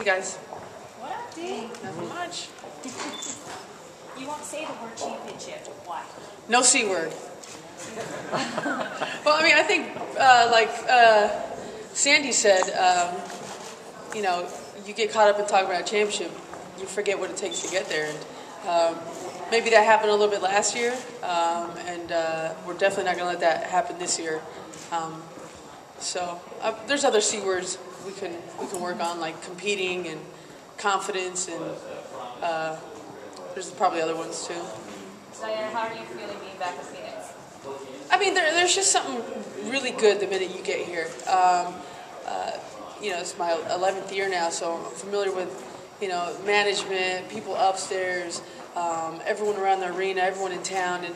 Hey guys. What up, D? Nothing much. You won't say the word championship. Why? No C word. Well, I mean, I think Sandy said, you get caught up in talking about a championship, you forget what it takes to get there. And maybe that happened a little bit last year, and we're definitely not going to let that happen this year. So there's other C words we can work on, like competing and confidence, and there's probably other ones too. Diana, how are you feeling being back in Phoenix? I mean, there's just something really good the minute you get here. It's my 11th year now, so I'm familiar with, management, people upstairs, everyone around the arena, everyone in town, and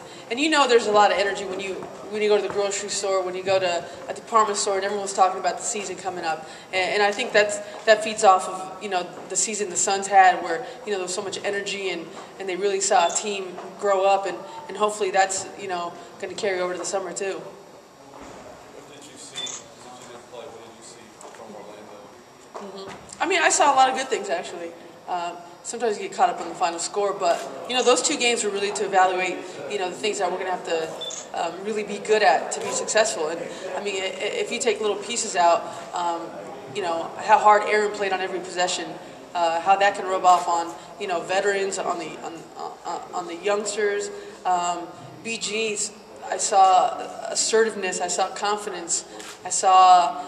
there's a lot of energy when you go to the grocery store, when you go to a department store, and everyone's talking about the season coming up, and I think that feeds off of the season the Suns had, where there was so much energy, and they really saw a team grow up, and hopefully that's going to carry over to the summer too. What did you see since you didn't play? What did you see from Orlando? I mean, I saw a lot of good things, actually. Sometimes you get caught up on the final score, but, those two games were really to evaluate, the things that we're going to have to really be good at to be successful. And, I mean, if you take little pieces out, how hard Aaron played on every possession, how that can rub off on, veterans, on the youngsters. BG's, I saw assertiveness, I saw confidence, I saw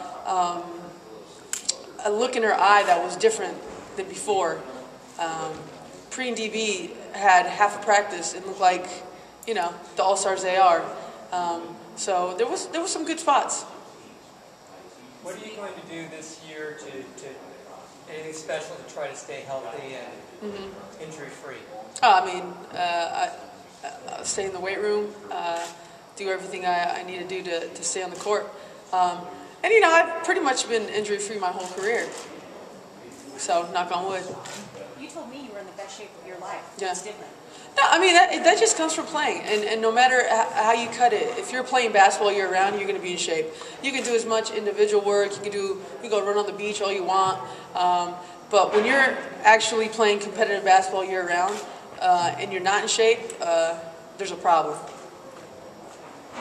a look in her eye that was different than before. Pre and DB had half a practice and looked like, the all-stars they are. So there was some good spots. What are you going to do this year to anything special to try to stay healthy and injury-free? I'll stay in the weight room, do everything I need to do to stay on the court. And I've pretty much been injury-free my whole career. So, knock on wood. You told me you were in the best shape of your life. Yeah. It's different. No, I mean, that just comes from playing. And no matter how you cut it, if you're playing basketball year-round, you're going to be in shape. You can do as much individual work. You can go run on the beach all you want. But when you're actually playing competitive basketball year-round and you're not in shape, there's a problem.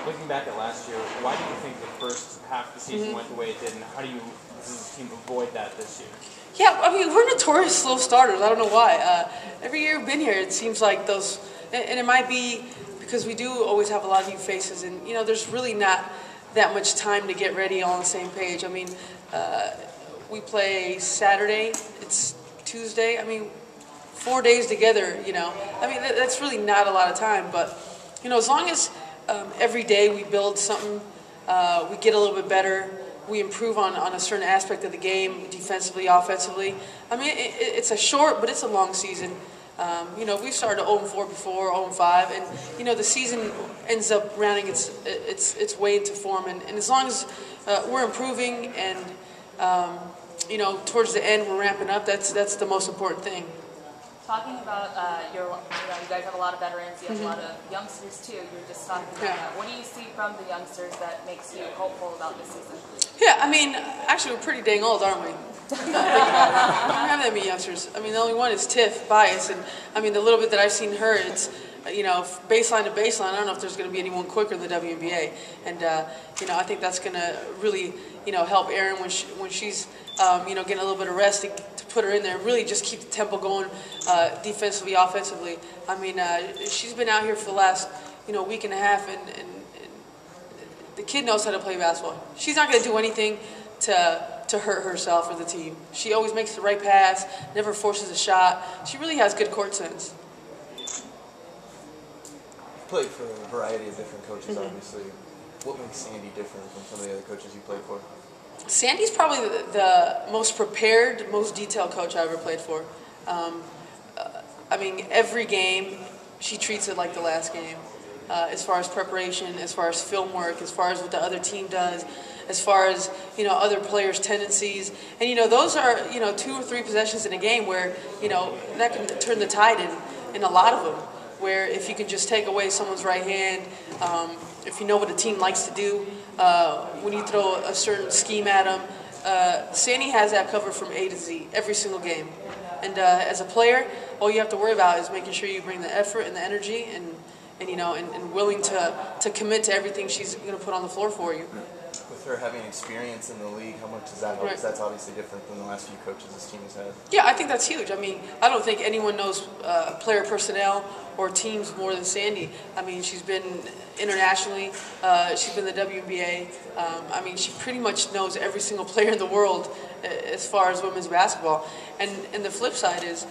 Looking back at last year, why do you think the first half of the season went the way it did, and how do you, as a team, avoid that this year? Yeah, I mean, we're notorious slow starters. I don't know why. Every year we've been here, it seems like those, and it might be because we do always have a lot of new faces, and there's really not that much time to get ready all on the same page. I mean, we play Saturday, it's Tuesday. I mean, 4 days together. I mean, that's really not a lot of time. But as long as every day we build something, we get a little bit better. We improve on a certain aspect of the game, defensively, offensively. I mean, it's a short, but it's a long season. We started 0-4 before, 0-5, and the season ends up rounding its way into form. And as long as we're improving and towards the end we're ramping up, that's the most important thing. Talking about you guys have a lot of veterans, you have a lot of youngsters too. You were just talking about that. What do you see from the youngsters that makes you hopeful about this season? Yeah, I mean, actually we're pretty dang old, aren't we? We don't have that many youngsters. I mean, the only one is Tiff Bias, and I mean, the little bit that I've seen her, it's baseline to baseline. I don't know if there's going to be anyone quicker in the WNBA, and I think that's going to really help Erin when she's getting a little bit of rest to put her in there, really just keep the tempo going defensively, offensively. I mean, she's been out here for the last week and a half, and the kid knows how to play basketball. She's not going to do anything to hurt herself or the team. She always makes the right pass, never forces a shot. She really has good court sense. You've played for a variety of different coaches, obviously. What makes Sandy different from some of the other coaches you played for? Sandy's probably the most prepared, most detailed coach I ever played for. I mean, every game, she treats it like the last game. As far as preparation, as far as film work, as far as what the other team does, as far as other players' tendencies, and those are 2 or 3 possessions in a game where that can turn the tide in a lot of them. Where if you can just take away someone's right hand, if you know what a team likes to do, when you throw a certain scheme at them, Sandy has that covered from A to Z every single game. And as a player, all you have to worry about is making sure you bring the effort and the energy and willing to commit to everything she's going to put on the floor for you. With her having experience in the league, how much does that help? Right. Because that's obviously different than the last few coaches this team has had. Yeah, I think that's huge. I mean, I don't think anyone knows player personnel or teams more than Sandy. I mean, she's been internationally. She's been in the WNBA. I mean, she pretty much knows every single player in the world as far as women's basketball. And the flip side is,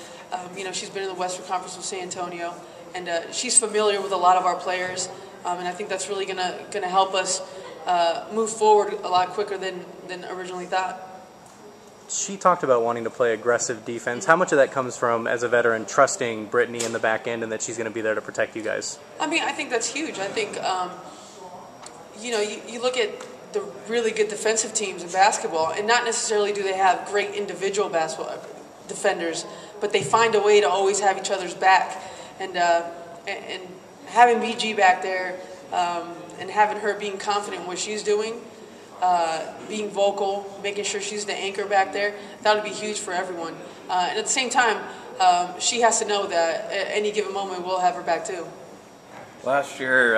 she's been in the Western Conference with San Antonio, and she's familiar with a lot of our players. And I think that's really gonna help us move forward a lot quicker than originally thought. She talked about wanting to play aggressive defense. How much of that comes from, as a veteran, trusting Brittany in the back end and that she's going to be there to protect you guys? I mean, I think that's huge. I think, you look at the really good defensive teams in basketball, and not necessarily do they have great individual basketball defenders, but they find a way to always have each other's back. And having BG back there and having her being confident in what she's doing, being vocal, making sure she's the anchor back there, that would be huge for everyone. And at the same time, she has to know that at any given moment we'll have her back too. Last year,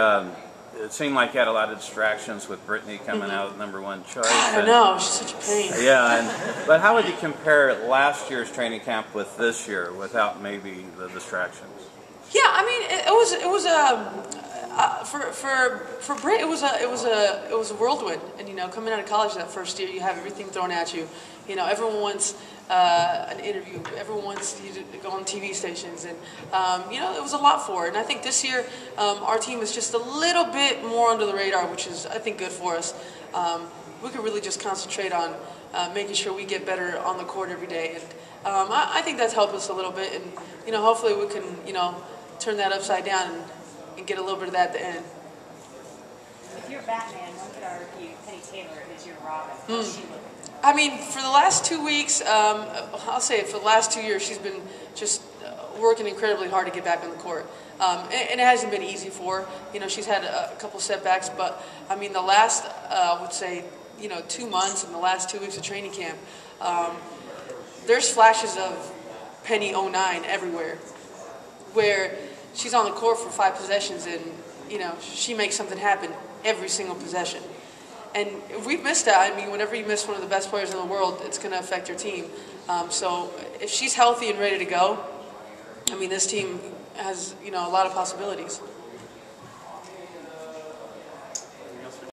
it seemed like you had a lot of distractions with Brittany coming out #1 choice. I know, she's such a pain. Yeah, but how would you compare last year's training camp with this year without maybe the distractions? Yeah, I mean, it was for Britt, it was a whirlwind. And coming out of college that first year, you have everything thrown at you. Everyone wants an interview. Everyone wants you to go on TV stations, and it was a lot for her. And I think this year our team is just a little bit more under the radar, which is, I think, good for us. We could really just concentrate on making sure we get better on the court every day, and I think that's helped us a little bit. And hopefully we can turn that upside down and get a little bit of that at the end. If you're Batman, one could argue Penny Taylor is your Robin. How's she looking? I mean, for the last 2 weeks, I'll say it, for the last 2 years, she's been just working incredibly hard to get back on the court. And it hasn't been easy for her. She's had a couple setbacks, but I mean, the last, I would say, 2 months and the last 2 weeks of training camp, there's flashes of Penny 09 everywhere, where she's on the court for 5 possessions and, she makes something happen every single possession. And if we've missed that, I mean, whenever you miss one of the best players in the world, it's going to affect your team. So if she's healthy and ready to go, I mean, this team has, a lot of possibilities.